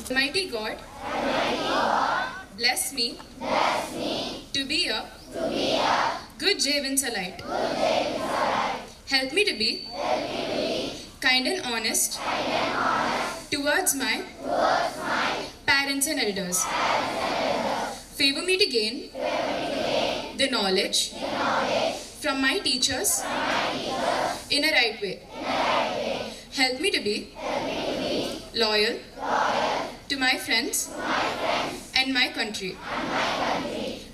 Almighty God, bless me to be a good Javansalite. Help me to be kind and honest towards my parents and elders. Favor me to gain the knowledge from my teachers in a right way. Help me to be loyal to my friends and my country.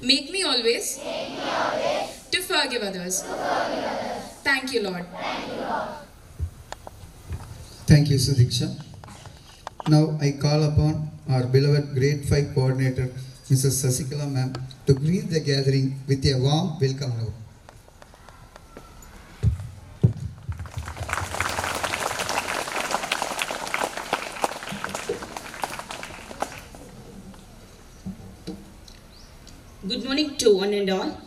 Make me always to forgive others. Thank you, Lord. Thank you, Sudiksha. Now I call upon our beloved Grade 5 Coordinator, Mrs. Sasikala Ma'am, to greet the gathering with a warm welcome now. Good morning to one and all.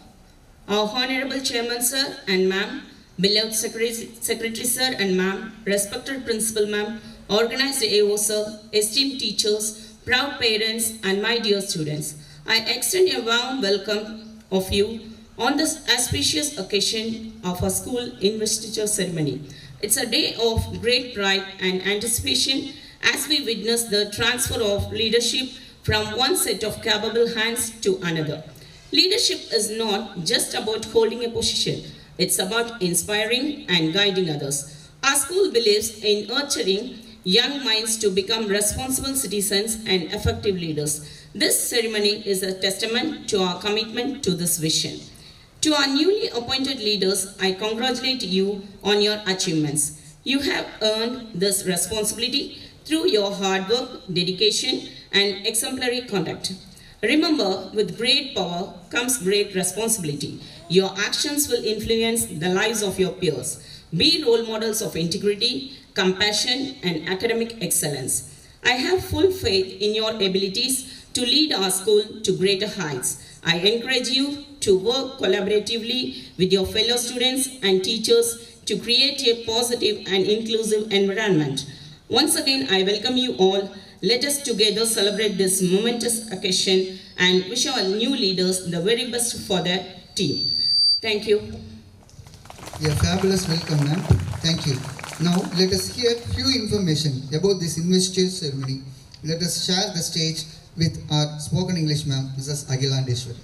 Our Honorable Chairman Sir and Ma'am, beloved Secretary Sir and Ma'am, respected Principal Ma'am, organized AO Sir, esteemed teachers, proud parents and my dear students. I extend a warm welcome of you on this auspicious occasion of our school investiture ceremony. It's a day of great pride and anticipation as we witness the transfer of leadership from one set of capable hands to another. Leadership is not just about holding a position, it's about inspiring and guiding others. Our school believes in nurturing young minds to become responsible citizens and effective leaders. This ceremony is a testament to our commitment to this vision. To our newly appointed leaders, I congratulate you on your achievements. You have earned this responsibility through your hard work, dedication, and exemplary conduct. Remember, with great power comes great responsibility. Your actions will influence the lives of your peers. Be role models of integrity, compassion, and academic excellence. I have full faith in your abilities to lead our school to greater heights. I encourage you to work collaboratively with your fellow students and teachers to create a positive and inclusive environment. Once again, I welcome you all. Let us together celebrate this momentous occasion and wish our new leaders the very best for their team. Thank you. A fabulous welcome, ma'am. Thank you. Now let us hear few information about this investiture ceremony. Let us share the stage with our spoken English ma'am, Mrs. Agilandeshwari.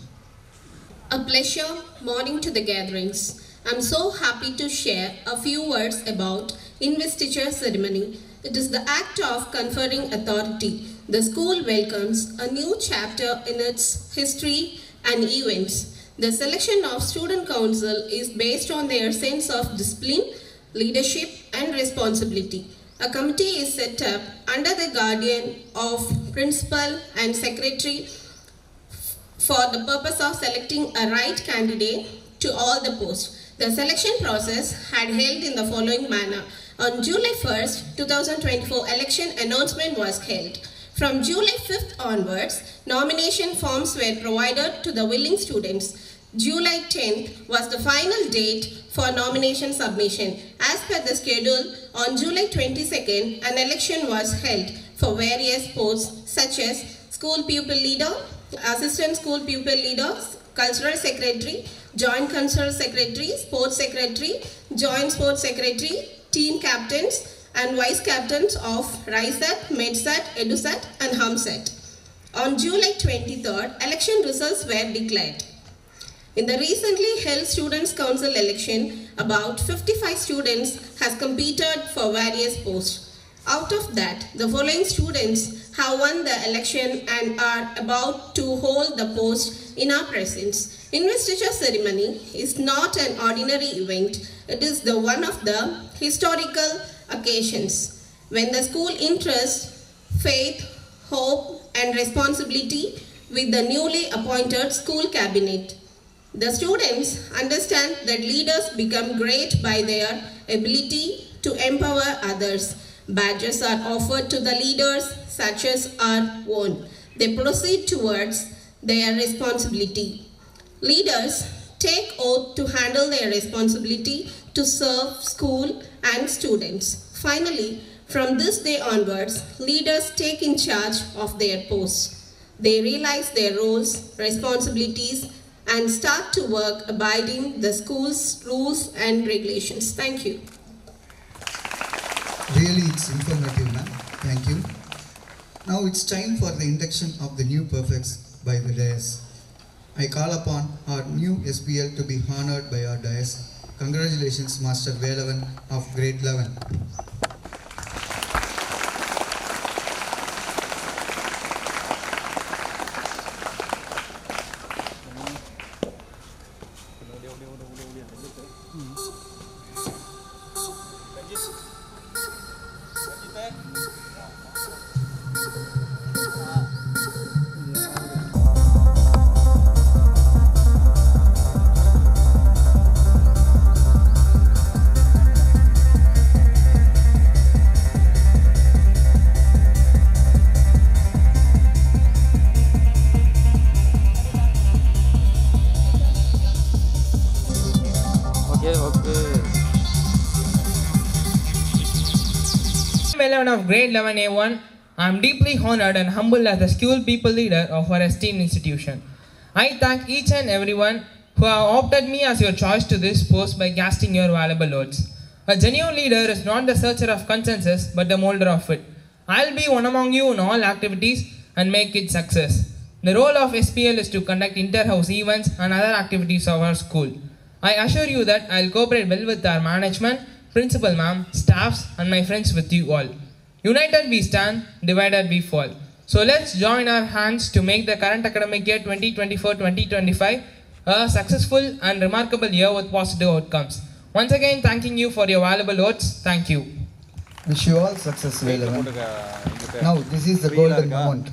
A pleasure morning to the gatherings. I'm so happy to share a few words about investiture ceremony. It is the act of conferring authority. The school welcomes a new chapter in its history and events. The selection of student council is based on their sense of discipline, leadership and responsibility. A committee is set up under the guardian of principal and secretary for the purpose of selecting a right candidate to all the posts. The selection process had held in the following manner. On July 1st, 2024, election announcement was held. From July 5th onwards, nomination forms were provided to the willing students. July 10th was the final date for nomination submission. As per the schedule, on July 22nd, an election was held for various posts such as school pupil leader, assistant school pupil leader, cultural secretary, joint cultural secretary, sports secretary, joint sports secretary, team captains and vice captains of RISAT, MEDSAT, EDUSAT and HUMSAT. On July 23rd, election results were declared. In the recently held Students' Council election, about 55 students has competed for various posts. Out of that, the following students have won the election and are about to hold the post in our presence. Investiture ceremony is not an ordinary event. It is the one of the historical occasions when the school entrusts faith, hope and responsibility with the newly appointed school cabinet. The students understand that leaders become great by their ability to empower others. Badges are offered to the leaders such as are won. They proceed towards their responsibility. Leaders take oath to handle their responsibility to serve school and students. Finally, From this day onwards, leaders take in charge of their posts. They realize their roles, responsibilities, and start to work abiding the school's rules and regulations. Thank you. Really, it's informative, ma'am. Thank you. Now it's time for the induction of the new perfects by the dais. I call upon our new SPL to be honored by our dais. Congratulations, Master Velavan of grade 11. Of grade 11A1, I am deeply honored and humbled as the school people leader of our esteemed institution. I thank each and everyone who have opted me as your choice to this post by casting your valuable votes. A genuine leader is not the searcher of consensus but the molder of it. I will be one among you in all activities and make it success. The role of SPL is to conduct inter-house events and other activities of our school. I assure you that I will cooperate well with our management, principal ma'am, staffs and my friends with you all. United we stand, divided we fall. So let's join our hands to make the current academic year 2024-2025 a successful and remarkable year with positive outcomes. Once again, thanking you for your valuable votes. Thank you. Wish you all success, Velavan. Now this is the golden moment.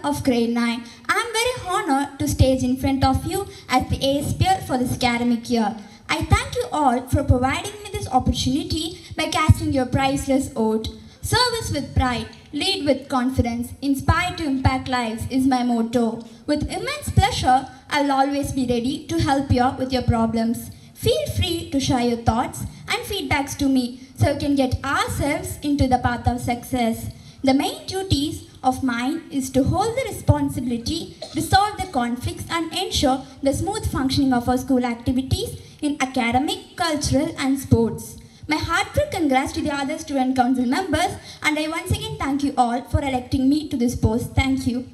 Of grade 9. I am very honored to stage in front of you as the ASPL for this academic year. I thank you all for providing me this opportunity by casting your priceless vote. Service with pride, lead with confidence, inspire to impact lives is my motto. With immense pleasure, I'll always be ready to help you with your problems. Feel free to share your thoughts and feedbacks to me so we can get ourselves into the path of success. The main duties of mine is to hold the responsibility, resolve the conflicts and ensure the smooth functioning of our school activities in academic, cultural and sports. My heartfelt congrats to the other student council members and I once again thank you all for electing me to this post. Thank you.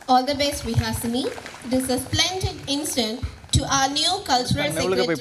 All the best, Vihasini. It is a splendid instant to our new cultural secretary.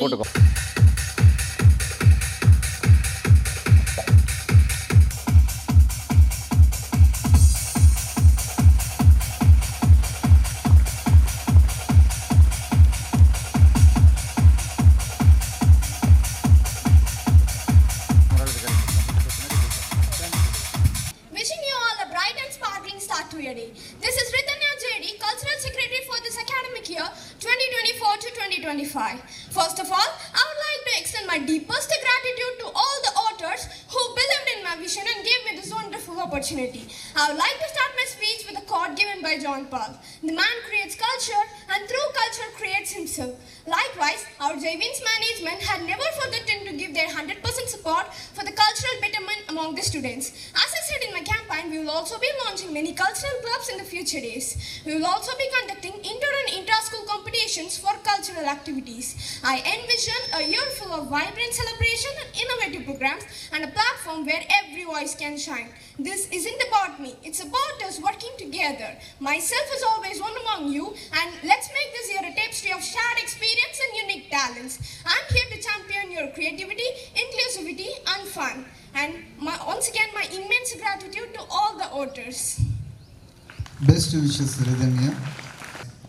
This is Ritanya JD, Cultural Secretary for this academic year 2024 to 2025. First of all, I would like to extend my deepest gratitude to all the authors who believed in my vision and gave me this wonderful opportunity. I would like to start my speech with a quote given by John Paul. The man creates culture and through culture creates himself. Likewise, our JVIN's management had never forgotten to give their 100% support for the cultural betterment among the students. As I said in my campaign, we will also be launching many cultural clubs in the future days. We will also be conducting inter and intra-school competitions for cultural activities. I envision a year full of vibrant celebration and innovative programs and a platform where every voice can shine. This isn't about me, it's about us working together. Myself is always one among you, and let's make this year a tapestry of shared experience and unique talents. I'm here to champion your creativity, inclusivity and fun. And once again, my immense gratitude to all the authors. Best wishes, Ridhanya.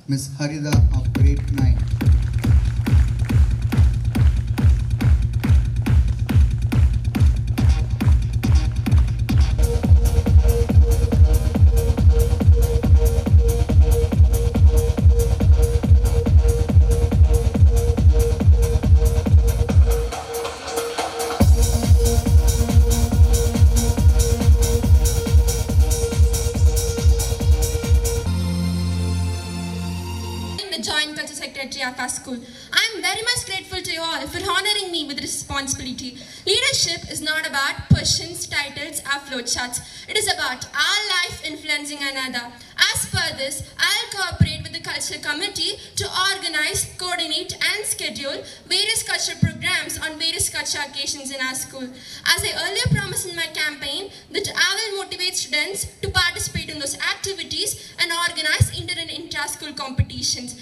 Miss Harida of grade 9. school. I am very much grateful to you all for honoring me with responsibility. Leadership is not about positions, titles, or flowcharts. It is about our life influencing another. As per this, I'll cooperate with the cultural committee to organize, coordinate, and schedule various cultural programs on various cultural occasions in our school. As I earlier promised in my campaign, that I will motivate students to participate in those activities and organize inter and intra-school competitions.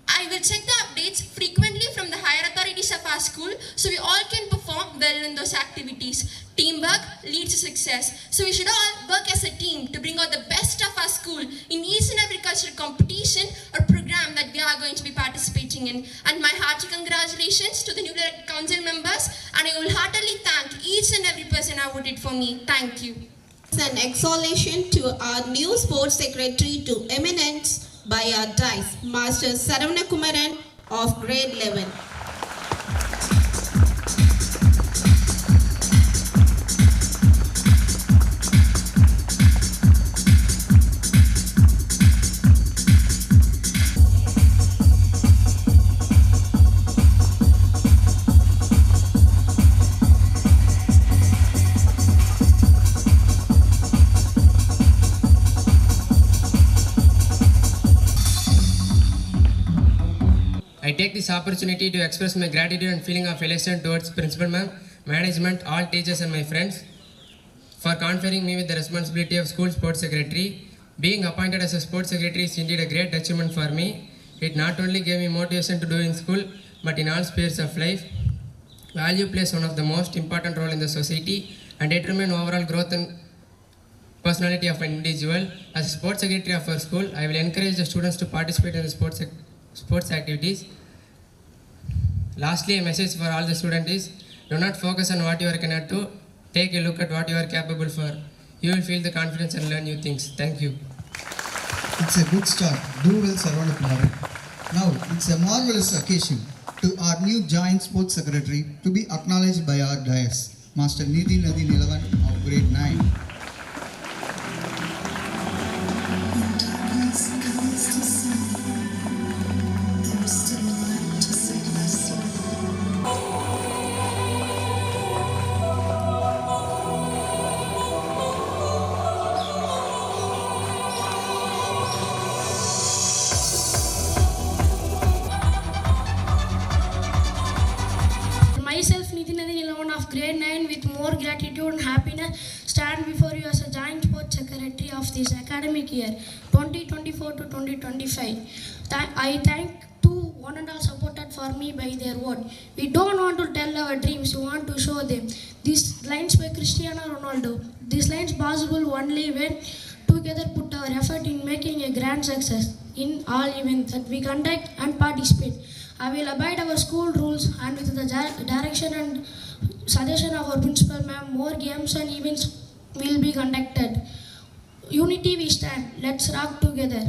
I will check the updates frequently from the higher authorities of our school so we all can perform well in those activities. Teamwork leads to success. So we should all work as a team to bring out the best of our school in each and every cultural competition or program that we are going to be participating in. And my hearty congratulations to the newly elected council members, and I will heartily thank each and every person who voted for me. Thank you. An exhalation to our new sports secretary to eminence by our DICE, Master Saravana Kumaran of grade 11. I take this opportunity to express my gratitude and feeling of elation towards Principal Ma'am, management, all teachers and my friends for conferring me with the responsibility of School Sports Secretary. Being appointed as a Sports Secretary is indeed a great achievement for me. It not only gave me motivation to do in school, but in all spheres of life. Value plays one of the most important role in the society and determine overall growth and personality of an individual. As a Sports Secretary of our school, I will encourage the students to participate in the sports activities. Lastly, a message for all the students is, do not focus on what you cannot do. Take a look at what you are capable for. You will feel the confidence and learn new things. Thank you. It's a good start. Do well, Saravana Kumaran. Now, it's a marvelous occasion to our new joint sports secretary to be acknowledged by our dais, Master Nidhi Nadi Nilavan of grade 9. Myself, Nithin Nadi Nilavan of grade 9, with more gratitude and happiness, stand before you as a joint sports secretary of this academic year 2024 to 2025. I thank to one and all supported for me by their word. We don't want to tell our dreams, we want to show them. These lines by Cristiano Ronaldo. These lines possible only when together put our effort in making a grand success in all events that we conduct and participate. I will abide our school rules, and with the direction and suggestion of our principal ma'am, more games and events will be conducted. Unity we stand. Let's rock together.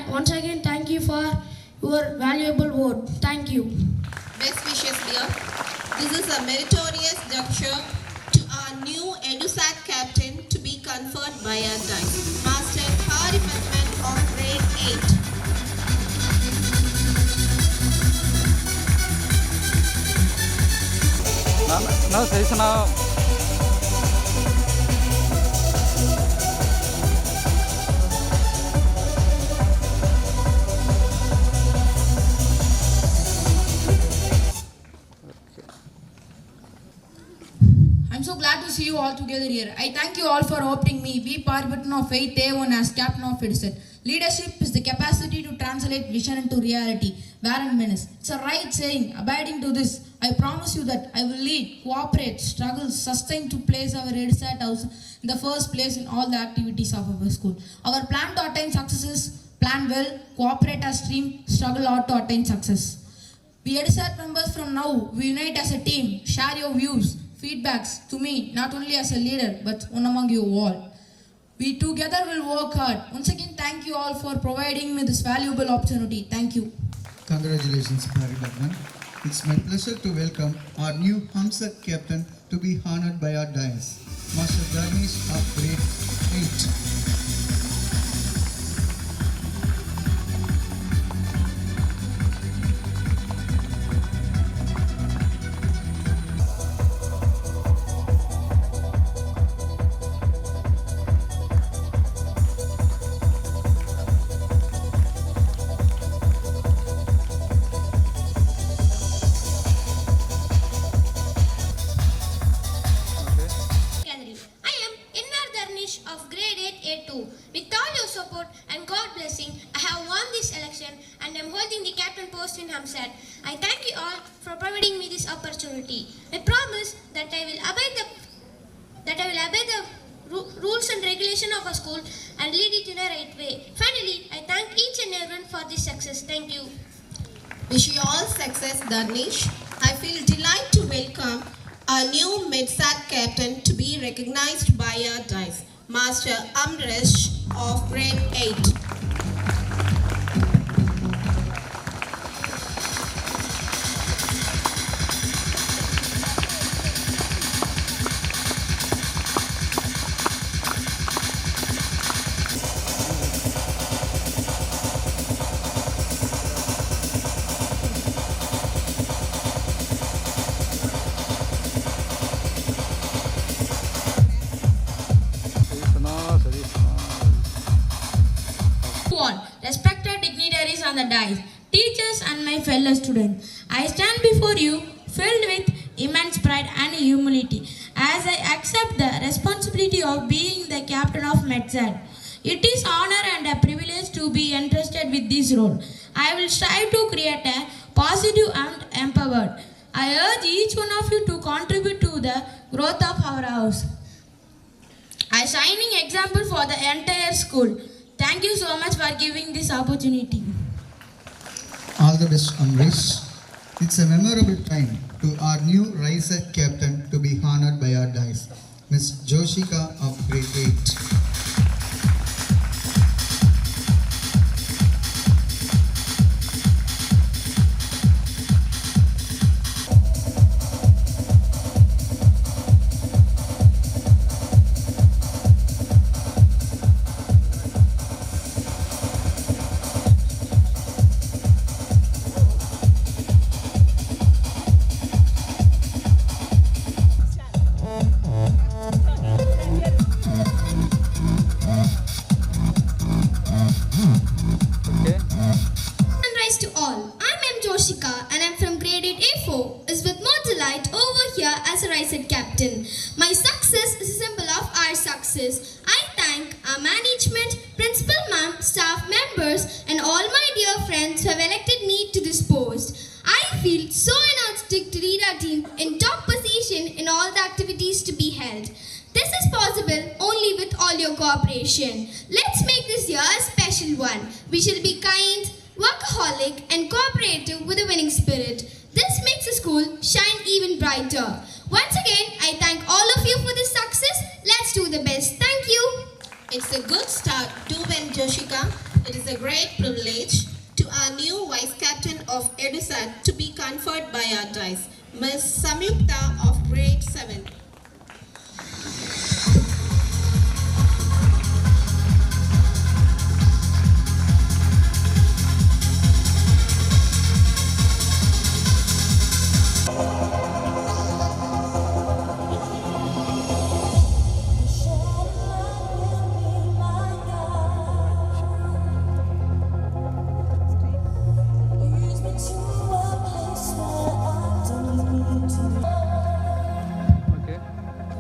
Once again, thank you for your valuable vote. Thank you. Best wishes, dear. This is a meritorious gesture to our new EduSat captain to be conferred by our DICE, Master Hari Padman of grade 8. No, say now. I'm so glad to see you all together here. I thank you all for opting me, V. Parvatan of Faith A1 as captain of EduSat. Leadership is the capacity to translate vision into reality. Baron Menace. It's a right saying. Abiding to this, I promise you that I will lead, cooperate, struggle, sustain to place our EduSat house in the first place in all the activities of our school. Our plan to attain success is plan well, cooperate as team, struggle hard to attain success. We EduSat members from now, we unite as a team, share your views, feedbacks to me, not only as a leader, but one among you all. We together will work hard. Once again, thank you all for providing me this valuable opportunity. Thank you. Congratulations, Hari Padman. It's my pleasure to welcome our new Hamsa captain to be honored by our dais, Master Ganesh of grade 8. said, I thank you all for providing me this opportunity. I promise that I will obey the rules and regulation of our school and lead it in a right way. Finally, I thank each and everyone for this success. Thank you. Wish you all success, Dharnesh. I feel delighted to welcome our new MedSat captain to be recognized by our dais, Master Amresh of Grade 8. Respected dignitaries on the dais, teachers and my fellow students, I stand before you filled with immense pride and humility as I accept the responsibility of being the captain of MedSat. It is honor and a privilege to be entrusted with this role. I will strive to create a positive and empowered. I urge each one of you to contribute to the growth of our house. A shining example for the entire school. Thank you so much for giving this opportunity. All the best, Amrish. It's a memorable time to our new Riser captain to be honored by our dais, Miss Joshika of Grade 8. Sunrise to all. I'm M. Joshika and I'm from Grade 8 A4. It's with more delight over here as a Riser captain. My success is a symbol of our success. I thank our management, principal ma'am, staff members and all my dear friends who have elected me to this post. I feel so energetic to lead our team in top position in all the activities to be held. This is possible only with all your cooperation. Let's make this year a special one. We shall be kind, workaholic and cooperative with a winning spirit. This makes the school shine even brighter. Once again, I thank all of you for this success. Let's do the best. Thank you. It's a good start to win, Joshika. It is a great privilege to our new Vice Captain of EduSat to be conferred by our dais, Ms. Samyukta of Grade 7.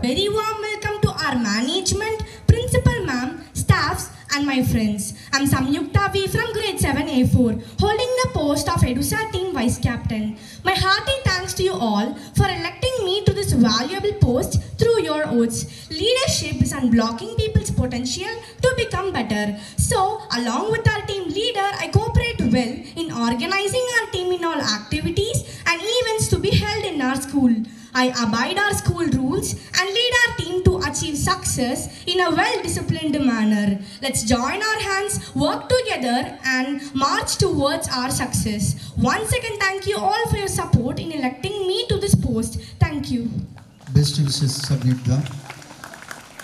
Very warm welcome to our management, principal ma'am, staffs and my friends. I'm Samyukta V from Grade 7 A4, holding the post of EduSat team Vice Captain. My hearty thanks to you all for electing me to this valuable post through your oaths. Leadership is unblocking people's potential to become better. So, along with our team leader, I cooperate well in organizing our team in all activities and events to be held in our school. I abide our school rules and lead our team to achieve success in a well-disciplined manner. Let's join our hands, work together and march towards our success. Once again, thank you all for your support in electing me to this post. Thank you. Best wishes, Samyukta.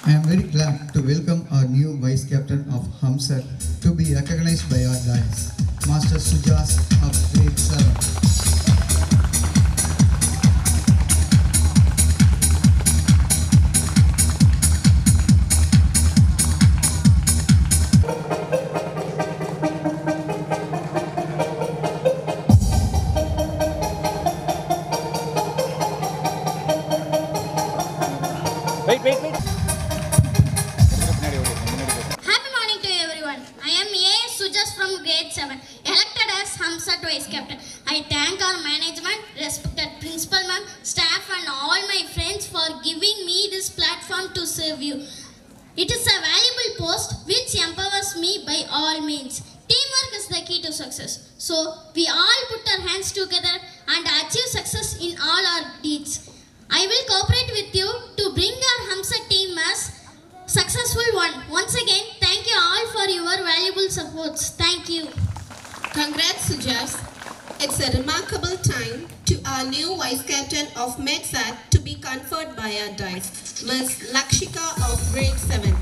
I am very glad to welcome our new Vice Captain of HumSat to be recognized by our dais, Master Sujas of Grade 7. thank our management, respected principal ma'am, staff and all my friends for giving me this platform to serve you. It is a valuable post which empowers me by all means. Teamwork is the key to success. So we all put our hands together and achieve success in all our deeds. I will cooperate with you to bring our Hamsa team as successful one. Once again, thank you all for your valuable supports. Thank you. Congrats, Sujas. It's a remarkable time to our new Vice Captain of MedSat to be conferred by our dice, Ms. Lakshika of grade 7.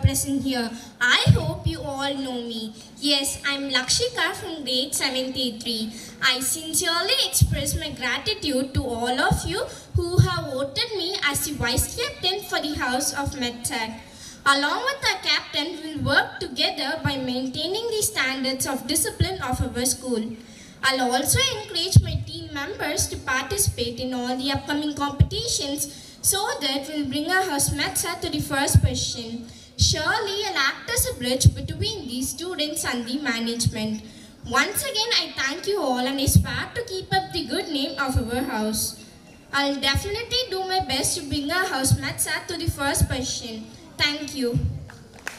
Present here. I hope you all know me. Yes, I'm Lakshika from grade 73. I sincerely express my gratitude to all of you who have voted me as the Vice Captain for the House of MedSat. Along with our captain, we'll work together by maintaining the standards of discipline of our school. I'll also encourage my team members to participate in all the upcoming competitions so that we'll bring our House MedSat to the first position. Surely, I'll act as a bridge between the students and the management. Once again, I thank you all and aspire to keep up the good name of our house. I'll definitely do my best to bring our House MedSat to the first position. Thank you.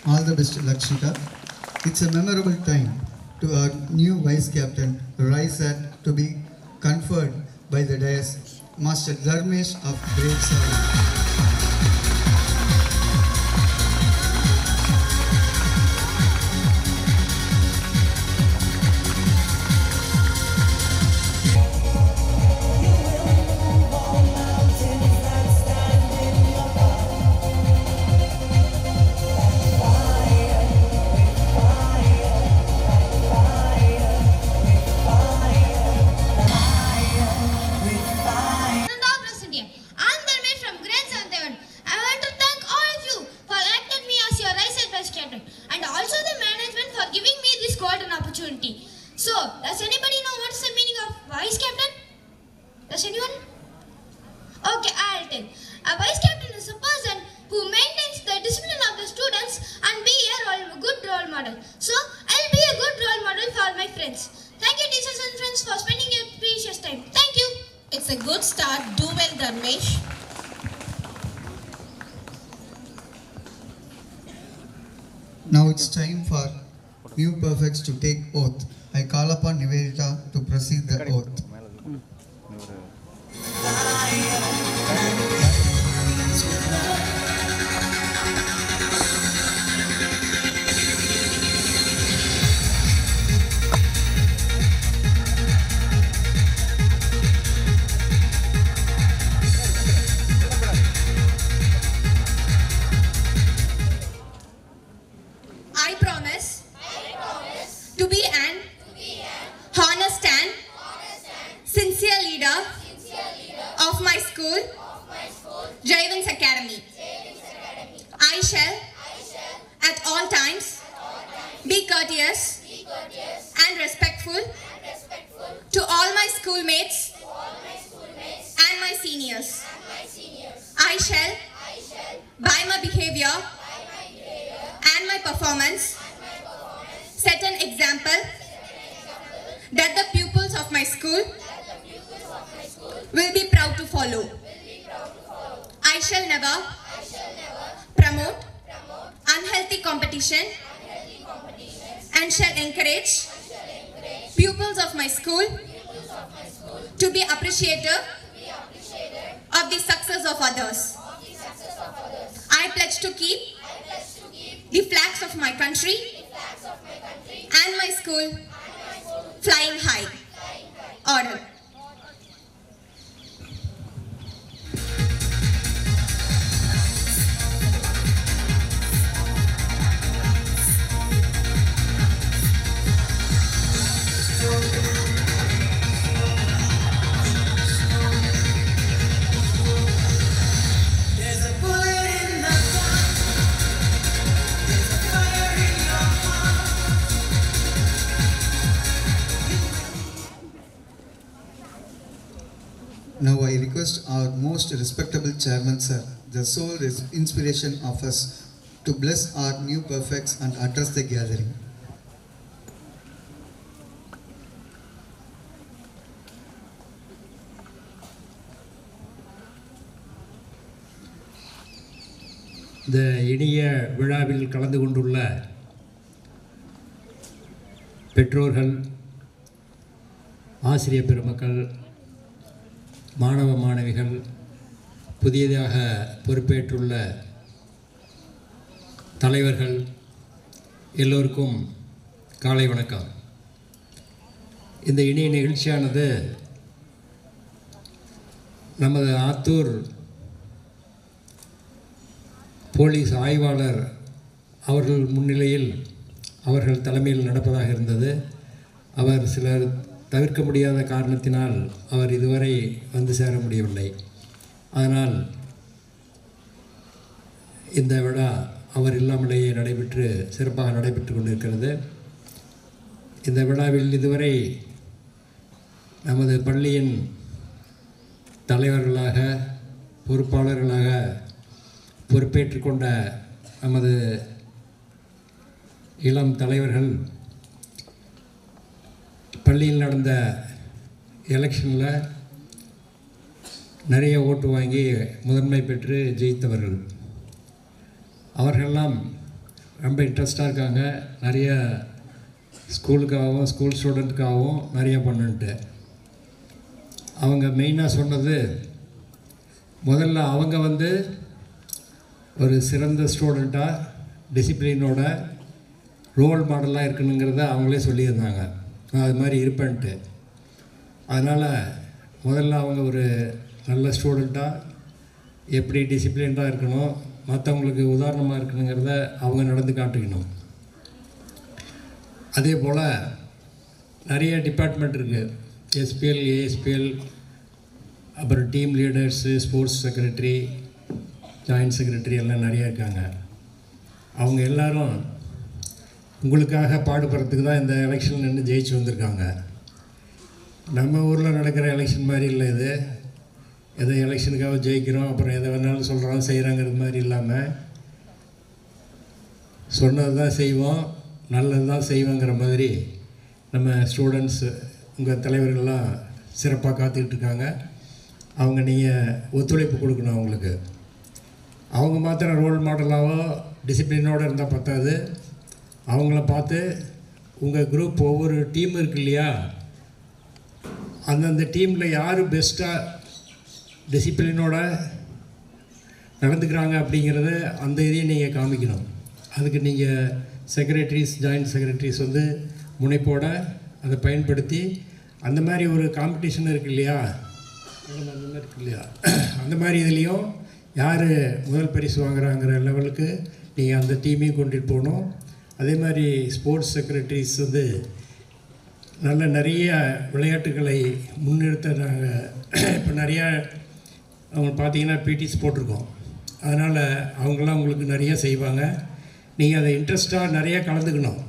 All the best, Lakshika. It's a memorable time to our new Vice Captain, Raisat, to be conferred by the dais, Master Dharmesh of grade 7. So, does anybody know what's the meaning of Vice Captain? Does anyone? Okay, I'll tell. A Vice Captain is a person who maintains the discipline of the students and be a good role model. So, I'll be a good role model for all my friends. Thank you, teachers and friends, for spending your precious time. Thank you. It's a good start. Do well, Dharmesh. Now it's time for new perfects to take oath. I call upon Nivedita to proceed the oath. I promise to be an honest and sincere leader of my school, Jayavans Academy. I shall at all times be courteous and respectful to all my schoolmates and my seniors. I shall, by my behavior and my performance, set an example that the pupils of my school will be proud to follow. I shall never promote unhealthy competition and shall encourage pupils of my school to be appreciative of the success of others. I pledge to keep the flags of my country and my school flying high. Order. Now I request our most respectable chairman, sir, the sole inspiration of us, to bless our new perfects and address the gathering. இந்த இனிய விழாவில் கலந்து கொண்டுள்ள பெற்றோர்கள், ஆசிரியர் பெருமக்கள், மாணவ மாணவிகள், புதியதாக பொறுப்பேற்றுள்ள தலைவர்கள் எல்லோருக்கும் காலை வணக்கம். இந்த இனிய நிகழ்ச்சியானது நமது ஆத்தூர் போலீஸ் ஆய்வாளர் அவர்கள் முன்னிலையில் அவர்கள் தலைமையில் நடப்பதாக இருந்தது. அவர் சிலர் தவிர்க்க முடியாத காரணத்தினால் அவர் இதுவரை வந்து சேர முடியவில்லை. அதனால் இந்த விழா அவர் இல்லாமலேயே சிறப்பாக நடைபெற்று கொண்டிருக்கிறது. இந்த விழாவில் இதுவரை நமது பள்ளியின் தலைவர்களாக, பொறுப்பாளர்களாக பொறுப்பேற்று கொண்ட நமது இளம் தலைவர்கள் பள்ளியில் நடந்த எலெக்ஷனில் நிறைய ஓட்டு வாங்கி முதன்மை பெற்று ஜெயித்தவர்கள். அவர்களெல்லாம் ரொம்ப இன்ட்ரெஸ்டாக இருக்காங்க. நிறைய ஸ்கூலுக்காகவும் ஸ்கூல் ஸ்டூடெண்ட்டுக்காகவும் நிறைய பண்ணுன்ட்டு அவங்க மெயினாக சொன்னது, முதல்ல அவங்க வந்து ஒரு சிறந்த ஸ்டூடெண்ட்டாக டிசிப்ளினோட ரோல் மாடலாக இருக்கணுங்கிறத அவங்களே சொல்லியிருந்தாங்க. நான் அது மாதிரி இருப்பேன்ட்டு. அதனால் முதல்ல அவங்க ஒரு நல்ல ஸ்டூடெண்ட்டாக எப்படி டிசிப்ளின்டாக இருக்கணும், மற்றவங்களுக்கு உதாரணமாக இருக்கணுங்கிறத அவங்க நடந்து காட்டிக்கணும். அதே போல் நிறைய டிபார்ட்மெண்ட் இருக்குது. எஸ்பிஎல், ஏஎஸ்பிஎல், அப்புறம் team leaders, sports secretary, joint secretary எல்லாம் நிறையா இருக்காங்க. அவங்க எல்லோரும் உங்களுக்காக பாடுபடுறதுக்கு தான் இந்த எலெக்ஷன் நின்று ஜெயிச்சு வந்திருக்காங்க. நம்ம ஊரில் நடக்கிற எலெக்ஷன் மாதிரி இல்லை இது. எதோ எலெக்ஷனுக்காக ஜெயிக்கிறோம், அப்புறம் எதை வேணாலும் சொல்கிறோம் செய்கிறாங்கிறது மாதிரி இல்லாமல், சொன்னது தான் செய்வோம், நல்லது தான் செய்வோங்கிற மாதிரி நம்ம ஸ்டூடெண்ட்ஸு, உங்கள் தலைவர்கள்லாம் சிறப்பாக காத்துக்கிட்டு அவங்க நீங்கள் ஒத்துழைப்பு கொடுக்கணும். அவங்களுக்கு அவங்க மாத்திரம் ரோல் மாடலாவோ டிசிப்ளினோடு இருந்தால் பத்தாது. அவங்கள பார்த்து உங்கள் குரூப், ஒவ்வொரு டீம் இருக்கு இல்லையா, அந்தந்த டீமில் யார் பெஸ்ட்டாக டிசிப்ளினோட நடந்துக்கிறாங்க அப்படிங்கிறத அந்த இதையும் நீங்கள் காமிக்கணும். அதுக்கு நீங்கள் செக்ரட்டரிஸ், ஜாயின்ட் செக்ரட்டரிஸ் வந்து முனைப்போட அதை பயன்படுத்தி, அந்த மாதிரி ஒரு காம்படிஷன் இருக்கு இல்லையா, அந்த மாதிரி இதுலேயும் யார் முதல் பரிசு வாங்குறாங்கிற லெவலுக்கு நீங்கள் அந்த டீமையும் கொண்டுட்டு போகணும். அதே மாதிரி ஸ்போர்ட்ஸ் செக்ரட்டரிஸ் வந்து நிறைய விளையாட்டுகளை முன்னிறுத்த நாங்கள் இப்போ நிறையா அவங்க பார்த்தீங்கன்னா பிடிஸ் போட்டிருக்கோம். அதனால் அவங்களாம் உங்களுக்கு நிறைய செய்வாங்க. நீங்கள் அதை இன்ட்ரெஸ்ட்டாக நிறையா கலந்துக்கணும்.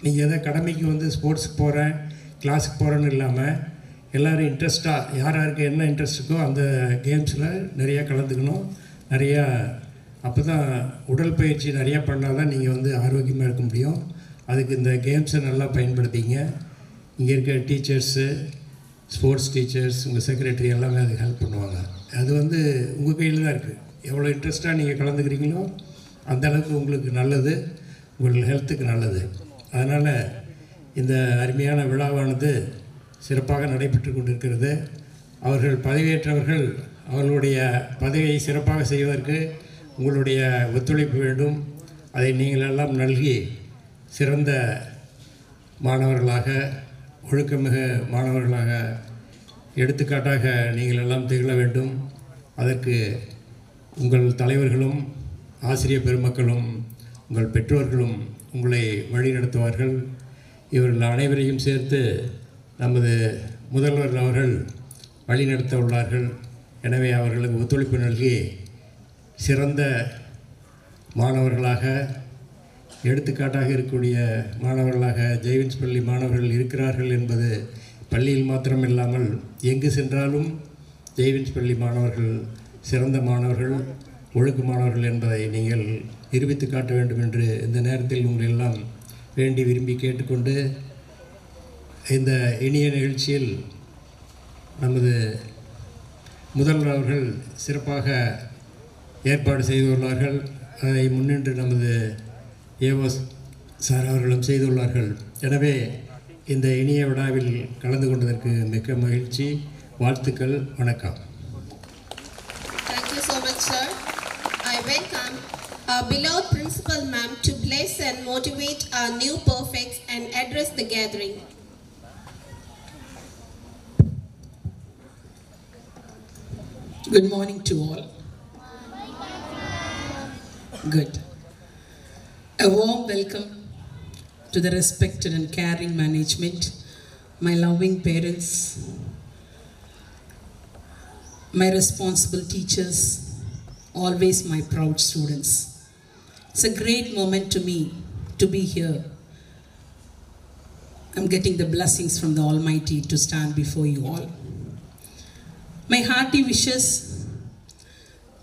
நீங்கள் எதை கடமைக்கு வந்து ஸ்போர்ட்ஸுக்கு போகிறேன், கிளாஸுக்கு போகிறேன்னு இல்லாமல், எல்லோரும் இன்ட்ரெஸ்ட்டாக யார் யாருக்கு என்ன இன்ட்ரெஸ்ட் இருக்கோ அந்த கேம்ஸில் நிறையா கலந்துக்கணும். நிறையா அப்போ தான் உடல் பயிற்சி நிறையா பண்ணால் தான் நீங்கள் வந்து ஆரோக்கியமாக இருக்க முடியும். அதுக்கு இந்த கேம்ஸை நல்லா பயன்படுத்திங்க. இங்கே இருக்க டீச்சர்ஸு, ஸ்போர்ட்ஸ் டீச்சர்ஸ், உங்கள் செக்ரட்டரி எல்லாமே அதுக்கு ஹெல்ப் பண்ணுவாங்க. அது வந்து உங்கள் கையில் தான் இருக்குது. எவ்வளோ இன்ட்ரெஸ்ட்டாக நீங்கள் கலந்துக்கிறீங்களோ அந்தளவுக்கு உங்களுக்கு நல்லது, உங்கள் ஹெல்த்துக்கு நல்லது. அதனால் இந்த அருமையான விழாவானது சிறப்பாக நடைபெற்று கொண்டிருக்கிறது. அவர்கள் பதவியேற்றவர்கள் அவர்களுடைய பதவியை சிறப்பாக செய்வதற்கு உங்களுடைய ஒத்துழைப்பு வேண்டும். அதை நீங்கள் எல்லாம் நல்கி சிறந்த மாணவர்களாக, ஒழுக்கமிகு மாணவர்களாக, எடுத்துக்காட்டாக நீங்கள் எல்லாம் திகழ வேண்டும். அதற்கு உங்கள் தலைவர்களும், ஆசிரியர் பெருமக்களும், உங்கள் பெற்றோர்களும் உங்களை வழிநடத்துவார்கள். இவர்கள் அனைவரையும் சேர்த்து நமது முதல்வர் அவர்கள் வழிநடத்த உள்ளார்கள். எனவே அவர்களுக்கு ஒத்துழைப்பு நல்கி சிறந்த மாணவர்களாக, எடுத்துக்காட்டாக இருக்கக்கூடிய மாணவர்களாக ஜெய்வின்ஸ் பள்ளி மாணவர்கள் இருக்கிறார்கள் என்பது பள்ளியில் மாத்திரம் இல்லாமல் எங்கு சென்றாலும் ஜெய்வின்ஸ் பள்ளி மாணவர்கள் சிறந்த மாணவர்கள், ஒழுக்கமானவர்கள் என்பதை நீங்கள் நிரூபித்து காட்ட வேண்டும் என்று இந்த நேரத்தில் உங்களெல்லாம் வேண்டி விரும்பி கேட்டுக்கொண்டு இந்த இனிய நிகழ்ச்சியில் நமது முதல்வர் அவர்கள் சிறப்பாக ஏற்பாடு செய்துள்ளார்கள். அதை முன்னின்று நமது ஏஓ சார் அவர்களும் செய்துள்ளார்கள். எனவே இந்த இனிய விழாவில் கலந்து கொண்டதற்கு மிக்க மகிழ்ச்சி. வாழ்த்துக்கள். வணக்கம். Thank you so much, sir. I welcome our beloved principal ma'am to bless and motivate our new perfects and address the gathering. Good morning to all. Good. A warm welcome to the respected and caring management, my loving parents, my responsible teachers, always my proud students. It's a great moment to me to be here. I'm getting the blessings from the Almighty to stand before you all. My hearty wishes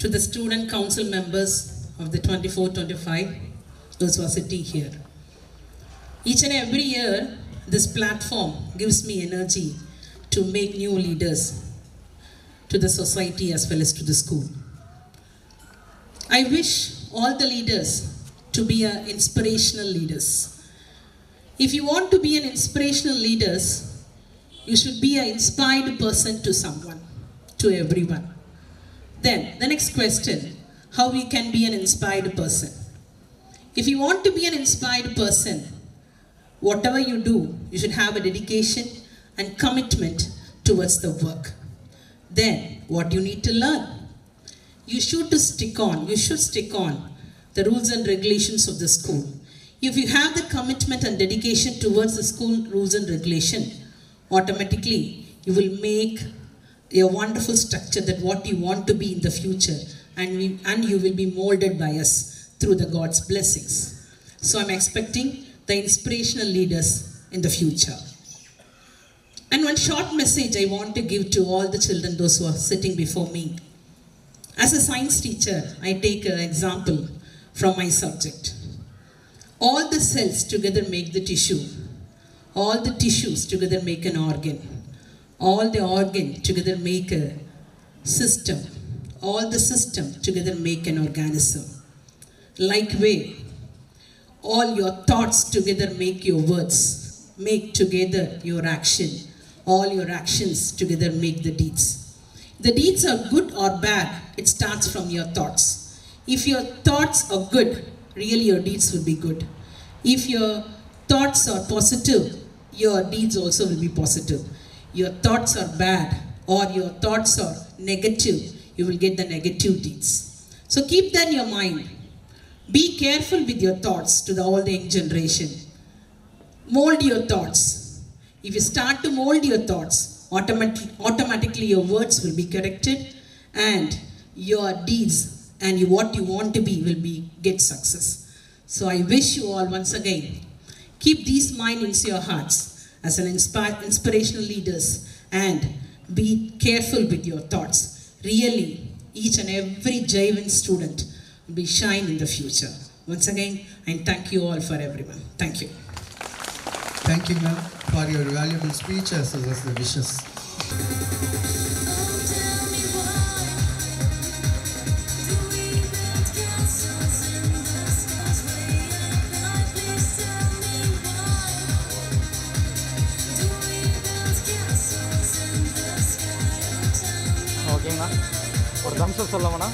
to the student council members of the 24-25, those who are sitting here. Each and every year, this platform gives me energy to make new leaders to the society as well as to the school. I wish all the leaders to be inspirational leaders. If you want to be an inspirational leaders, you should be an inspired person to someone, to everyone. Then the next question, how we can be an inspired person? If you want to be an inspired person, whatever you do, you should have a dedication and commitment towards the work. Then what you need to learn? You should stick on the rules and regulations of the school. If you have the commitment and dedication towards the school rules and regulation, automatically you will make a wonderful structure that what you want to be in the future, and you will be molded by us through the God's blessings. So I'm expecting the inspirational leaders in the future. And one short message I want to give to all the children, those who are sitting before me. As a science teacher, I take an example from my subject. All the cells together make the tissue. All the tissues together make an organ. All the organ together make a system. All the system together make an organism. Likewise, all your thoughts together make your words, make together your action. All your actions together make the deeds. The deeds are good or bad, it starts from your thoughts. If your thoughts are good, really your deeds will be good. If your thoughts are positive, your deeds also will be positive. Your thoughts are bad or your thoughts are negative, you will get the negative deeds. So keep that in your mind. Be careful with your thoughts to the all the young generation. Mold your thoughts. If you start to mold your thoughts, automatically your words will be corrected and your deeds and what you want to be will get success. So I wish you all once again, keep these minds in your hearts as an inspirational leaders and be careful with your thoughts. Really, each and every Jaivan student will be shine in the future. Once again, I thank you all for everyone. Thank you. Thank you, ma'am, for your valuable speech as well as the wishes. ஓகேங்கண்ணா, ஒரு Thums சொல்லவண்ணா.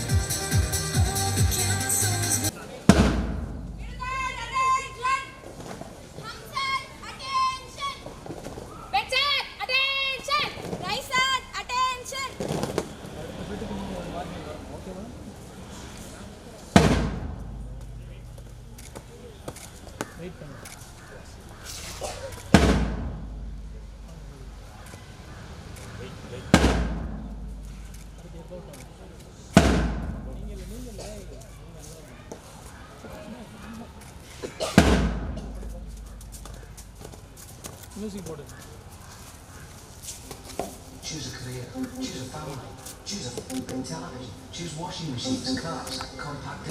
Music போடு. choose a career, choose a family, choose a flipping television, choose washing machines, cars, compact.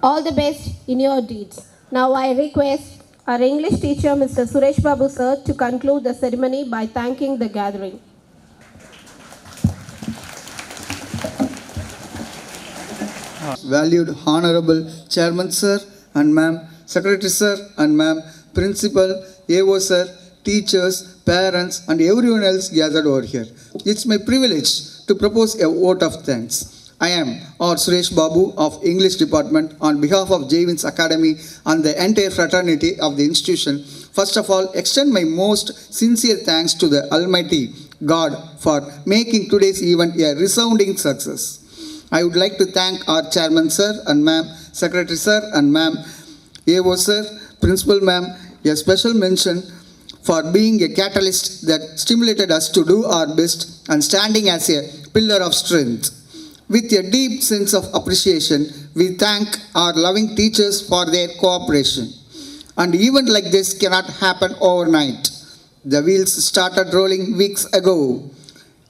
All the best in your deeds. Now I request our English teacher, Mr. Suresh Babu sir, to conclude the ceremony by thanking the gathering. Valued Honorable Chairman Sir and Ma'am, Secretary Sir and Ma'am, Principal, AO Sir, teachers, parents and everyone else gathered over here. It's my privilege to propose a vote of thanks. I am R. Suresh Babu of English Department on behalf of Javins Academy and the entire fraternity of the institution. First of all, extend my most sincere thanks to the Almighty God for making today's event a resounding success. I would like to thank our Chairman Sir and Ma'am, Secretary Sir and Ma'am, AO Sir, Principal Ma'am, a special mention for being a catalyst that stimulated us to do our best and standing as a pillar of strength. With a deep sense of appreciation, we thank our loving teachers for their cooperation. An event like this cannot happen overnight. The wheels started rolling weeks ago.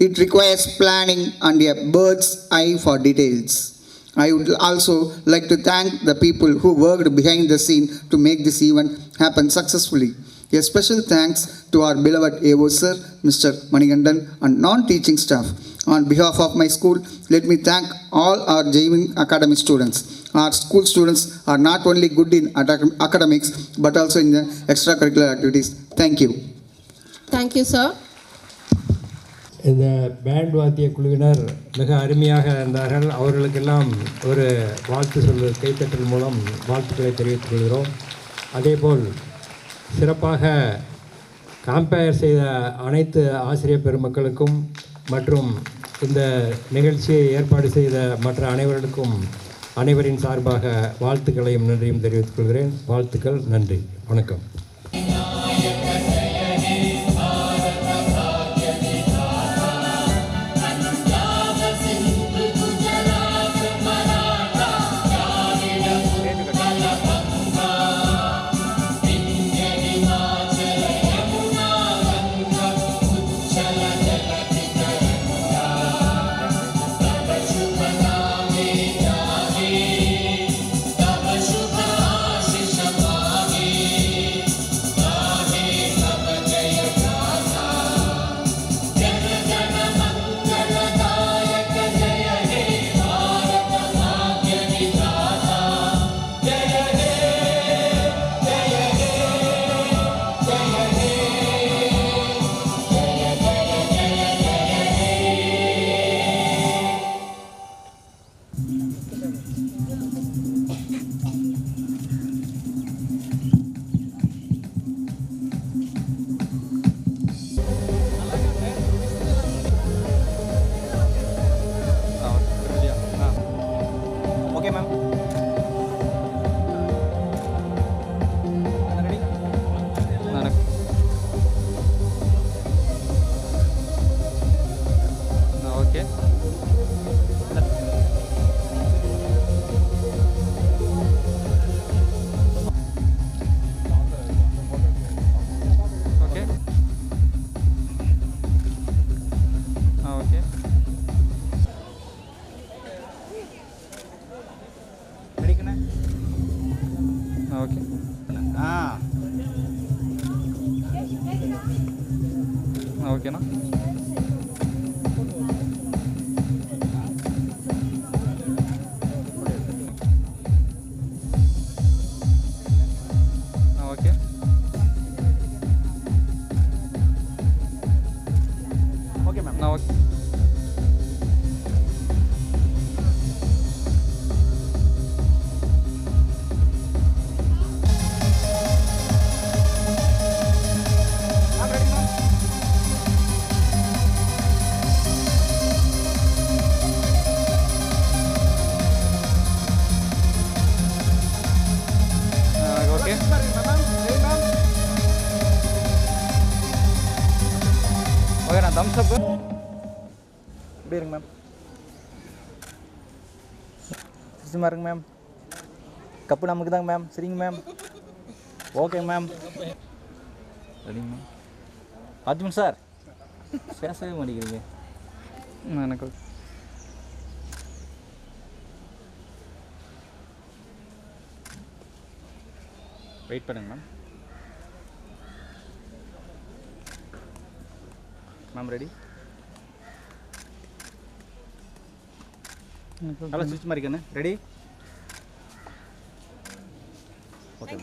It requires planning and a bird's eye for details. I would also like to thank the people who worked behind the scene to make this event happen successfully. A special thanks to our beloved AO Sir, Mr. Manigandan, and non-teaching staff. On behalf of my school, let me thank all our Javins Academy students. Our school students are not only good in academics, but also in the extracurricular activities. Thank you. Thank you, sir. இந்த pant வாத்திய குழுவினர் மிக அருமையாக இருந்தார்கள். அவர்களுக்கெல்லாம் ஒரு வாழ்த்து சொல்வது கைத்தட்டல் மூலம் வாழ்த்துக்களை தெரிவித்துக் கொள்கிறோம். அதேபோல் சிறப்பாக கம்பேர் செய்த அனைத்து ஆசிரியர் பெருமக்களுக்கும் மற்றும் இந்த நிகழ்ச்சியை ஏற்பாடு செய்த மற்ற அனைவருக்கும் அனைவரின் சார்பாக வாழ்த்துக்களையும் நன்றியும் தெரிவித்துக் கொள்கிறேன். வாழ்த்துக்கள், நன்றி, வணக்கம். ஓகேண்ணா. ஓகே. Okay ma'am. நான் ஓகே. தம்ஸ் அப்பு இப்படி இருங்க மேம். சிரிச்சுமா இருங்க மேம். கப்பு நமக்கு தாங்க மேம். சரிங்க மேம். Okay ma'am. சரிங்க மேம். அர்ஜுன் சார் பேசவே மாட்டேங்கிறீங்க. எனக்கு வெயிட் பண்ணுங்க மேம். Ma'am ready? நல்லா சுவிட்ச் மாதிரி இருக்கேன்னு ரெடி? ஓகே.